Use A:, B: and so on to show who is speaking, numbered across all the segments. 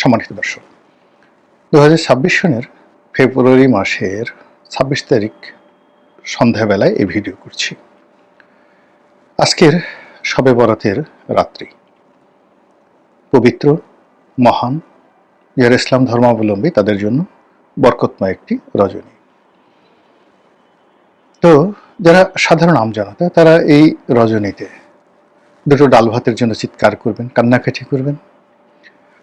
A: সম্মানিত দর্শক, 2026 সনের ফেব্রুয়ারি মাসের 26 তারিখ সন্ধ্যাবেলায় এই ভিডিও করছি। আজকের শবে বরাতের রাত্রি, পবিত্র, মহান, যারা ইসলাম ধর্মাবলম্বী তাদের জন্য বরকতময় একটি রজনী। তো যারা সাধারণ আমজনতা, তারা এই রজনীতে দুটো ডাল ভাতের জন্য চিৎকার করবেন, কান্নাকাটি করবেন।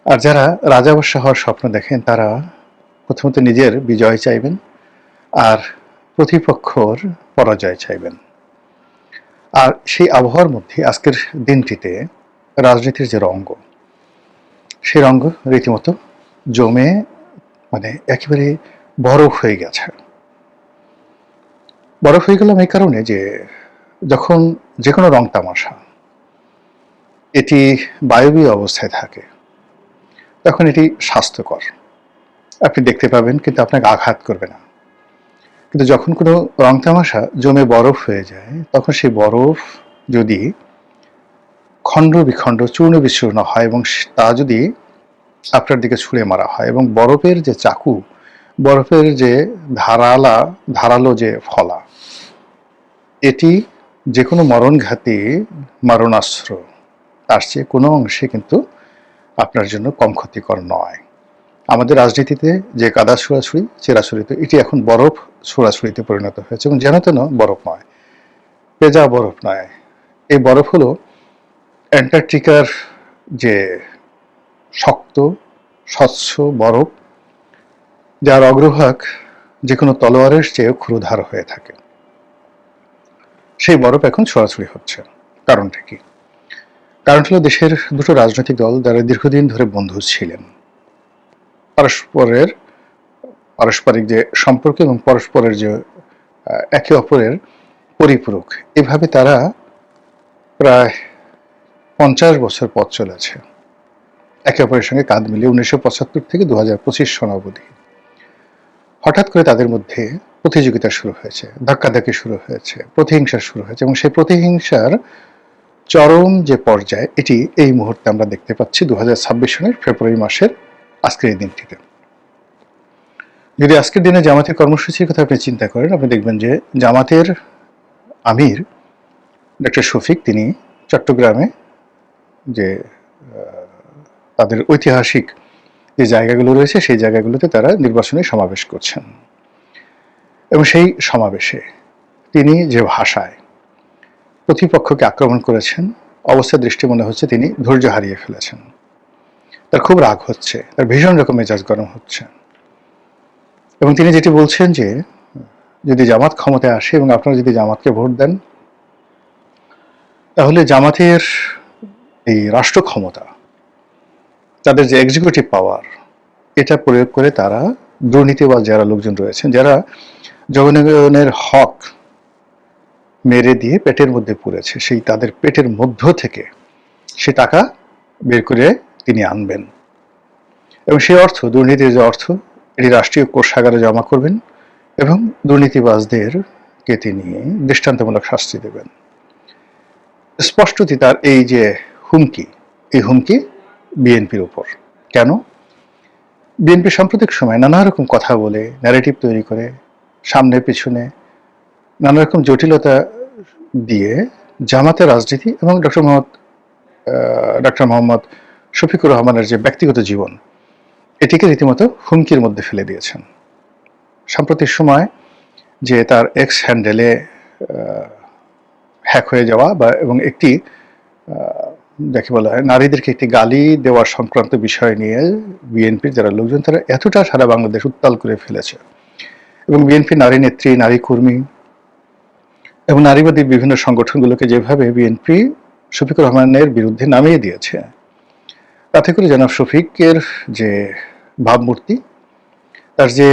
A: আর যারা রাজাবাদশাহ হওয়ার স্বপ্ন দেখেন, তারা প্রথমত নিজের বিজয় চাইবেন আর প্রতিপক্ষর পরাজয় চাইবেন। আর সেই আবহাওয়ার মধ্যে আজকের দিনটিতে রাজনীতির যে রঙ্গ, সেই রঙ্গ রীতিমতো জমে একেবারে বরফ হয়ে গেছে। বরফ হয়ে গেলাম এই কারণে যে যখন যে কোনো রং তামাশা এটি বায়বীয় অবস্থায় থাকে, তখন এটি স্বাস্থ্যকর, আপনি দেখতে পাবেন, কিন্তু আপনাকে আঘাত করবে না। কিন্তু যখন কোনো রং তামাশা জমে বরফ হয়ে যায়, তখন সেই বরফ যদি খণ্ড বিখণ্ড চূর্ণ বিচূর্ণ হয় এবং তা যদি আপনার দিকে ছুঁড়ে মারা হয়, এবং বরফের যে চাকু, বরফের যে ধারালো যে ফলা, এটি যে কোনো মরণঘাতী মারণাস্ত্র, তার চেয়ে কোনো অংশে কিন্তু আপনার জন্য কম ক্ষতিকর নয়। আমাদের রাজনীতিতে যে কাদা ছোড়াছুড়ি, চেরাছুড়িতে, এটি এখন বরফ ছোড়াছুড়িতে পরিণত হয়েছে, এবং যেন তেন বরফ নয়, পেজা বরফ নয়। এই বরফ হলো অ্যান্টার্কটিকার যে শক্ত স্বচ্ছ বরফ, যার অগ্রভাগ যে কোনো তলোয়ারের চেয়ে ক্ষুরধার হয়ে থাকে। সেই বরফ এখন ছোড়াছুড়ি হচ্ছে। কারণটা কি? কারণ হলো দেশের দুটো রাজনৈতিক দল, যারা দীর্ঘদিন ধরে বন্ধু ছিলেন, পারস্পরিক যে সম্পর্ক এবং পরস্পরের যে একে অপরের পরিপূরক, এভাবে তারা প্রায় 50 বছর পথ চলেছে একে অপরের সঙ্গে কাঁধ মিলিয়ে, 1975 থেকে 2025 সন অবধি। হঠাৎ করে তাদের মধ্যে প্রতিযোগিতা শুরু হয়েছে, ধাক্কাধাক্কি শুরু হয়েছে, প্রতিহিংসা শুরু হয়েছে, এবং সেই প্রতিহিংসার চরম যে পর্যায়, এটি এই মুহূর্তে আমরা দেখতে পাচ্ছি 2026 সনের ফেব্রুয়ারি মাসের আজকের এই দিনটিতে। যদি আজকের দিনে জামাতের কর্মসূচির কথা আপনি চিন্তা করেন, আপনি দেখবেন যে জামাতের আমির ডক্টর শফিক, তিনি চট্টগ্রামে যে তাদের ঐতিহাসিক যে জায়গাগুলো রয়েছে, সেই জায়গাগুলোতে তারা নির্বাচনী সমাবেশ করছেন, এবং সেই সমাবেশে তিনি যে ভাষায় প্রতিপক্ষকে আক্রমণ করেছেন, অবস্থা দৃষ্টি মনে হচ্ছে তিনি ধৈর্য হারিয়ে ফেলেছেন। তার খুব রাগ হচ্ছে, তার ভীষণ রকম মেজাজ গরম হচ্ছে, এবং তিনি যেটি বলছেন যে যদি জামাত ক্ষমতায় আসে এবং আপনারা যদি জামাতকে ভোট দেন, তাহলে জামাতের এই রাষ্ট্র ক্ষমতা, তাদের যে এক্সিকিউটিভ পাওয়ার, এটা প্রয়োগ করে তারা দুর্নীতিবাজ যারা লোকজন রয়েছেন, যারা জনগণের হক মেরে দিয়ে পেটের মধ্যে পুরেছে, সেই তাদের পেটের মধ্য থেকে সে টাকা বের করে তিনি আনবেন, এবং সেই অর্থ, দুর্নীতির যে অর্থ, এটি রাষ্ট্রীয় কোষাগারে জমা করবেন, এবং দুর্নীতিবাজদেরকে তিনি দৃষ্টান্তমূলক শাস্তি দেবেন। স্পষ্টতই তার এই যে হুমকি, এই হুমকি বিএনপির উপর। কেন? বিএনপি সাম্প্রতিক সময় নানা রকম কথা বলে, ন্যারেটিভ তৈরি করে, সামনে পিছনে নানা রকম জটিলতা দিয়ে জামাতের রাজনীতি এবং ডক্টর মোহাম্মদ শফিকুর রহমানের যে ব্যক্তিগত জীবন, এটিকে রীতিমতো হুমকির মধ্যে ফেলে দিয়েছেন। সাম্প্রতিক সময় যে তার এক্স হ্যান্ডেলে হ্যাক হয়ে যাওয়া, এবং একটি যাকে বলা হয় নারীদেরকে একটি গালি দেওয়ার সংক্রান্ত বিষয় নিয়ে বিএনপির যারা লোকজন, তারা এতটা সারা বাংলাদেশ উত্তাল করে ফেলেছে, এবং বিএনপি নারী নেত্রী, নারী কর্মী এবং নারীবাদী বিভিন্ন সংগঠনগুলোকে যেভাবে বিএনপি শফিকুর রহমানের বিরুদ্ধে নামিয়ে দিয়েছে, তাতে করে জনাব শফিকের যে ভাবমূর্তি, তার যে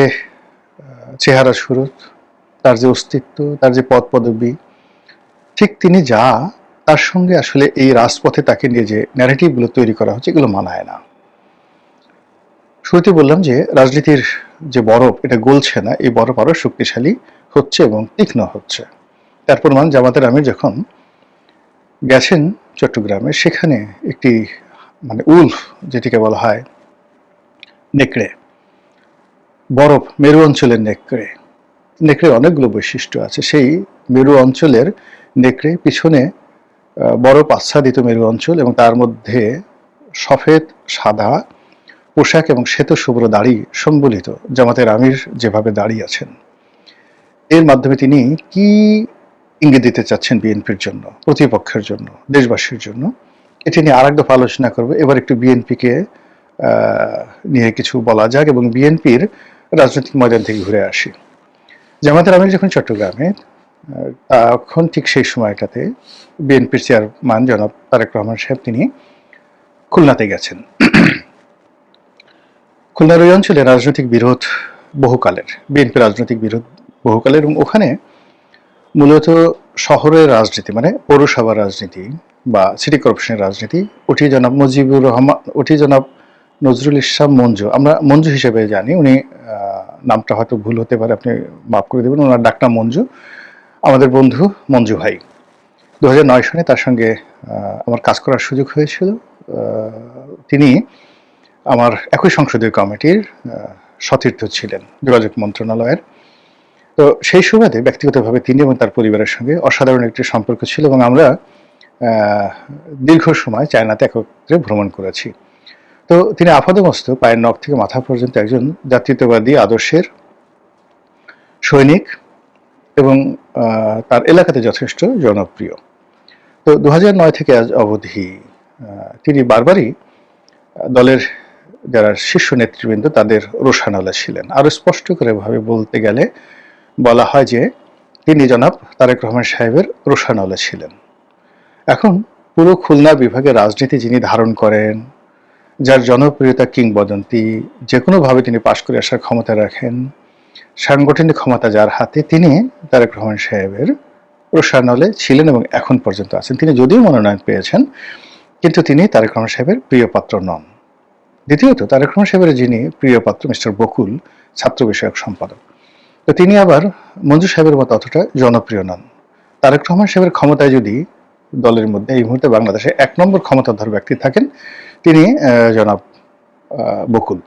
A: চেহারা সুরত, তার যে অস্তিত্ব, তার যে পদ পদবী, ঠিক তিনি যা, তার সঙ্গে আসলে এই রাজপথে তাকে নিয়ে যে ন্যারেটিভগুলো তৈরি করা হচ্ছে, এগুলো মানায় না। শুরুতে বললাম যে রাজনীতির যে বরফ, এটা গলছে না, এই বরফ আরো শক্তিশালী হচ্ছে এবং তীক্ষ্ণ হচ্ছে। তার প্রমাণ জামাতের আমির যখন গেছেন চট্টগ্রামে, সেখানে একটি উলফ যেটিকে বলা হয়, নেকড়ে, বরফ, মেরু অঞ্চলের নেকড়ে। নেকড়ে অনেকগুলো বৈশিষ্ট্য আছে। সেই মেরু অঞ্চলের নেকড়ে, পিছনে বরফ আচ্ছাদিত মেরু অঞ্চল এবং তার মধ্যে সফেদ সাদা পোশাক এবং শ্বেত শুভ্র দাড়ি সম্বলিত জামাতের আমির যেভাবে দাঁড়িয়ে আছেন, এর মাধ্যমে তিনি কি ইঙ্গিত দিতে চাচ্ছেন বিএনপির জন্য, প্রতিপক্ষের জন্য, দেশবাসীর জন্য, এটি নিয়ে আরেক দফা আলোচনা করবো। এবার একটু বিএনপিকে নিয়ে কিছু বলা যাক এবং বিএনপির রাজনৈতিক ময়দান থেকে ঘুরে আসি। জামাতের আমির যখন চট্টগ্রামে, তখন ঠিক সেই সময়টাতে বিএনপির চেয়ারম্যান জনাব তারেক রহমান সাহেব তিনি খুলনাতে গেছেন। খুলনার ওই অঞ্চলে রাজনৈতিক বিরোধ বহুকালের, বিএনপি রাজনৈতিক বিরোধ বহুকালের, এবং ওখানে মূলত শহরের রাজনীতি মানে পৌরসভার রাজনীতি বা সিটি কর্পোরেশনের রাজনীতি, ওটি জনাব মুজিবুর রহমান, ওটি জনাব নজরুল ইসলাম মঞ্জু, আমরা মঞ্জু হিসেবে জানি, উনি নামটা হয়তো ভুল হতে পারে, আপনি মাফ করে দেবেন, ওনার ডাকনাম মঞ্জু, আমাদের বন্ধু মঞ্জু ভাই। 2009 সনে তার সঙ্গে আমার কাজ করার সুযোগ হয়েছিল। তিনি আমার একই সংসদীয় কমিটির সতীর্থ ছিলেন যোগাযোগ মন্ত্রণালয়ের। তো সেই সুবাদে ব্যক্তিগতভাবে তিনি এবং তার পরিবারের সঙ্গে অসাধারণ একটি সম্পর্ক ছিল এবং আমরা দীর্ঘ সময় চায়নাতে একত্রে ভ্রমণ করেছি। তো তিনি আপাদমস্তক পায়ের নখ থেকে মাথা পর্যন্ত একজন জাতীয়তাবাদী আদর্শের সৈনিক এবং তার এলাকাতে যথেষ্ট জনপ্রিয়। তো 2009 থেকে আজ অবধি তিনি বারবারই দলের যারা শীর্ষ নেতৃবৃন্দ তাদের রোষানলে ছিলেন। আরো স্পষ্ট করে ভাবে বলতে গেলে বলা হয় যে তিনি জনাব তারেক রহমান সাহেবের রোষানলে ছিলেন। এখন পুরো খুলনা বিভাগের রাজনীতি যিনি ধারণ করেন, যার জনপ্রিয়তা কিংবদন্তি, যে কোনোভাবে তিনি পাশ করে আসার ক্ষমতা রাখেন, সাংগঠনিক ক্ষমতা যার হাতে, তিনি তারেক রহমান সাহেবের রোষানলে ছিলেন এবং এখন পর্যন্ত আছেন। তিনি যদিও মনোনয়ন পেয়েছেন, কিন্তু তিনি তারেক রহমান সাহেবের প্রিয় পাত্র নন। দ্বিতীয়ত, তারেক রহমান সাহেবের যিনি প্রিয় পাত্র মিস্টার বকুল, ছাত্র বিষয়ক সম্পাদক, তো তিনি আবার মঞ্জু সাহেবের মতো অতটা জনপ্রিয় নন। তারেক রহমান সাহেবের ক্ষমতায় যদি দলের মধ্যে এই মুহূর্তে বাংলাদেশে 1 নম্বর ক্ষমতাধর ব্যক্তি থাকেন, তিনি জনাব বকুল।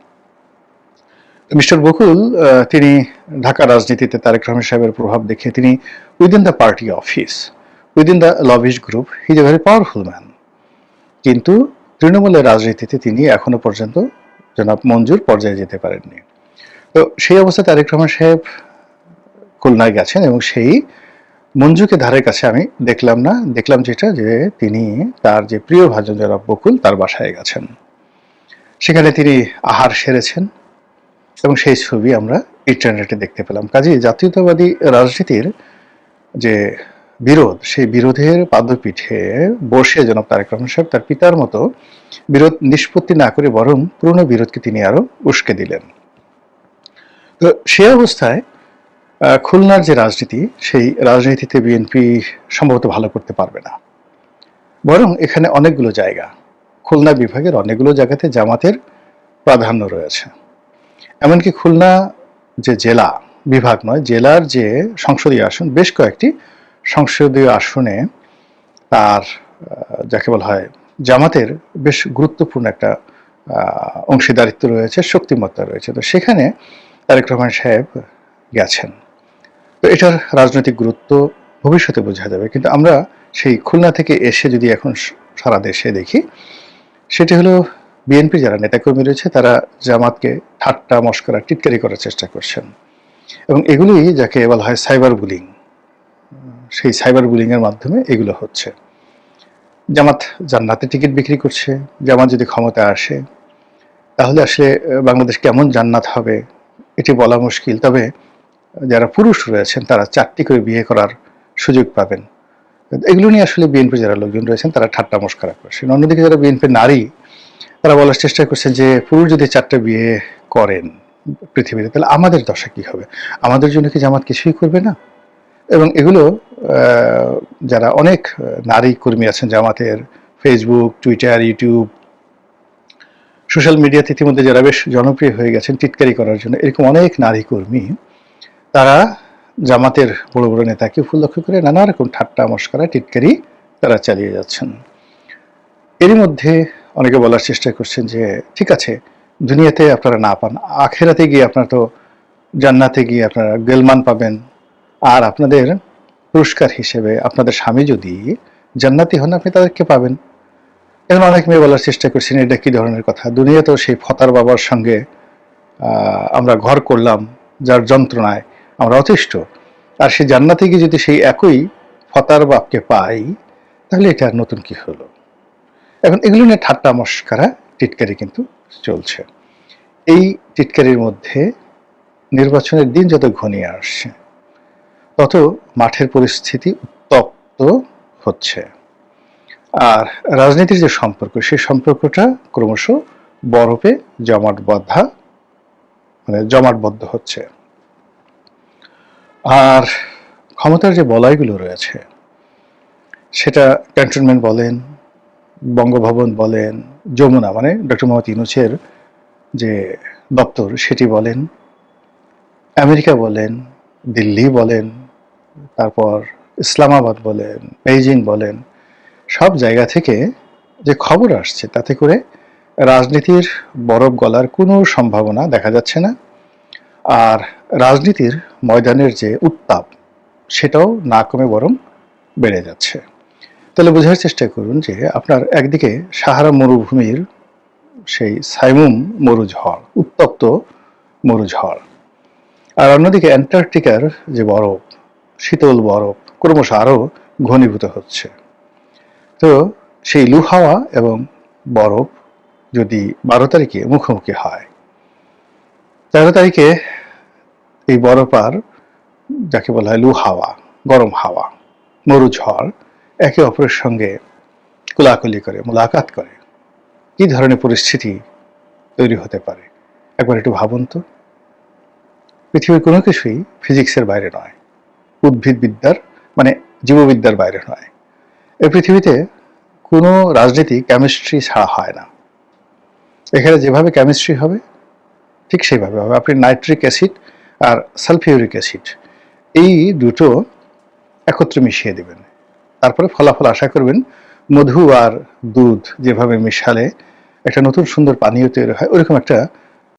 A: মিস্টার বকুল তিনি ঢাকা রাজনীতিতে তারেক রহমান সাহেবের প্রভাব দেখে তিনি within the party office, within the lobbyist group, he is a very powerful man. কিন্তু তৃণমূলের রাজনীতিতে তিনি এখনো পর্যন্ত জনাব মঞ্জুর পর্যায়ে যেতে পারেননি। তো সেই অবস্থায় তারেক রহমান সাহেব খুলনায় গেছেন এবং সেই মঞ্জুকে ধারের কাছে আমি দেখলাম না। দেখলাম যেটা, যে তিনি তার যে প্রিয় ভাজন জনাব বকুল তার বাসায় গেছেন, সেখানে তিনি আহার সেরেছেন এবং সেই ছবি আমরা ইন্টারনেটে দেখতে পেলাম। কাজেই জাতীয়তাবাদী রাজনীতির যে বিরোধ, সেই বিরোধের পাদপীঠে বসে জনাব তারেক রহমান সাহেব তার পিতার মতো বিরোধ নিষ্পত্তি না করে বরং পুরনো বিরোধকে তিনি আরো উস্কে দিলেন। তো সে অবস্থায় খুলনার যে রাজনীতি, সেই রাজনীতিতে বিএনপি সম্ভবত ভালো করতে পারবে না, বরং এখানে অনেকগুলো জায়গা, খুলনা বিভাগের অনেকগুলো জায়গাতে জামাতের প্রাধান্য রয়েছে। এমনকি খুলনা যে জেলা, বিভাগ নয়, জেলার যে সংসদীয় আসন, বেশ কয়েকটি সংসদীয় আসনে তার যাকে বলা হয় জামাতের বেশ গুরুত্বপূর্ণ একটা অংশীদারিত্ব রয়েছে, শক্তিমত্তা রয়েছে। তো সেখানে তারেক রহমান সাহেব গেছেন। তো এটার রাজনৈতিক গুরুত্ব ভবিষ্যতে বোঝা যাবে, কিন্তু আমরা সেই খুলনা থেকে এসে যদি এখন সারা দেশে দেখি, সেটি হলো বিএনপি যারা নেতাকর্মী রয়েছে তারা জামাতকে ঠাট্টা মশকরা টিটকারি করার চেষ্টা করছেন এবং এগুলি যাকে বলা হয় সাইবার বুলিং, সেই সাইবার বুলিং এর মাধ্যমে এগুলো হচ্ছে। জামাত জান্নাতে টিকিট বিক্রি করছে, জামাত যদি ক্ষমতা আসে তাহলে আসলে বাংলাদেশ কেমন জান্নাত হবে এটি বলা মুশকিল। তবে যারা পুরুষ রয়েছেন তারা 4টি করে বিয়ে করার সুযোগ পাবেন। এগুলো নিয়ে আসলে বিএনপি যারা লোকজন রয়েছেন তারা ঠাট্টা মশকরা করছেন। অন্যদিকে যারা বিএনপি নারী, তারা বলার চেষ্টা করছেন যে পুরুষ যদি 4টা বিয়ে করেন পৃথিবীতে, তাহলে আমাদের দশা কি হবে, আমাদের জন্য কি জামাত কিছুই করবে না? এবং এগুলো যারা অনেক নারী কর্মী আছেন জামাতের, ফেসবুক, টুইটার, ইউটিউব, সোশ্যাল মিডিয়াতে ইতিমধ্যে যারা বেশ জনপ্রিয় হয়ে গেছেন টিটকারি করার জন্য, এরকম অনেক নারী কর্মী তারা জামাতের বড় বড় নেতাকে উপলক্ষ করে নানা রকম ঠাট্টা মশকরা টিটকারি তারা চালিয়ে যাচ্ছেন। এরই মধ্যে অনেকে বলার চেষ্টা করছেন যে ঠিক আছে, দুনিয়াতে আপনারা না পান, আখেরাতে গিয়ে আপনারা তো জান্নাতে গিয়ে আপনারা গেলমান পাবেন। আর আপনাদের পুরস্কার হিসেবে আপনাদের স্বামী যদি জান্নাতি হন, আপনি তাদেরকে পাবেন। এখন অনেক মেয়ে বলার চেষ্টা করছেন এটা কি ধরনের কথা, দুনিয়াতেও সেই ফতার বাবার সঙ্গে আমরা ঘর করলাম, যার যন্ত্রণায় আমরা অতিষ্ঠ, আর সেই জান্নাতে গিয়ে যদি সেই একই ফতার বাপকে পাই, তাহলে এটা আর নতুন কি হলো। এখন এগুলো নিয়ে ঠাট্টা মস্করা টিটকারি কিন্তু চলছে। এই টিটকারির মধ্যে নির্বাচনের দিন যত ঘনিয়ে আসছে, তত মাঠের পরিস্থিতি উত্তপ্ত হচ্ছে। আর রাজনীতির যে সম্পর্ক, সেই সম্পর্কটা ক্রমশ বরফে জমাটবদ্ধ হচ্ছে। আর ক্ষমতার যে বলয়গুলো রয়েছে, সেটা ক্যান্টনমেন্ট বলেন, বঙ্গভবন বলেন, যমুনা মানে ডক্টর মোহাম্মদ ইউনূসের যে দপ্তর সেটি বলেন, আমেরিকা বলেন, দিল্লি বলেন, তারপর ইসলামাবাদ বলেন, বেইজিং বলেন, সব জায়গা থেকে যে খবর আসছে, তাতে করে রাজনীতির বরফ গলার কোনো সম্ভাবনা দেখা যাচ্ছে না। আর রাজনীতির ময়দানের যে উত্তাপ, সেটাও না কমে বরং বেড়ে যাচ্ছে। তাহলে বোঝার চেষ্টা করুন যে আপনার একদিকে সাহারা মরুভূমির সেই সাইমুম মরুঝড়, উত্তপ্ত মরুঝড়, আর অন্যদিকে অ্যান্টার্কটিকার যে বরফ, শীতল বরফ ক্রমশ আরও ঘনীভূত হচ্ছে। তো সেই লু হাওয়া এবং বরফ যদি 12 তারিখে মুখোমুখি হয়, 13 তারিখে এই বরফ আর যাকে বলা হয় লু হাওয়া, গরম হাওয়া, মরুঝড় একে অপরের সঙ্গে কোলাকুলি করে, মোলাকাত করে, কি ধরনের পরিস্থিতি তৈরি হতে পারে একবার একটু ভাবুন তো। পৃথিবীর কোনো কিছুই ফিজিক্সের বাইরে নয়, উদ্ভিদবিদ্যার মানে জীববিদ্যার বাইরে নয়। এই পৃথিবীতে কোনো রাজনীতি কেমিস্ট্রি ছাড়া হয় না। এখানে যেভাবে কেমিস্ট্রি হবে ঠিক সেইভাবে হবে। আপনি নাইট্রিক অ্যাসিড আর সালফিউরিক অ্যাসিড এই দুটো একত্রে মিশিয়ে দেবেন, তারপরে ফলাফল আশা করবেন মধু আর দুধ যেভাবে মিশালে একটা নতুন সুন্দর পানীয় তৈরি হয়, ওরকম একটা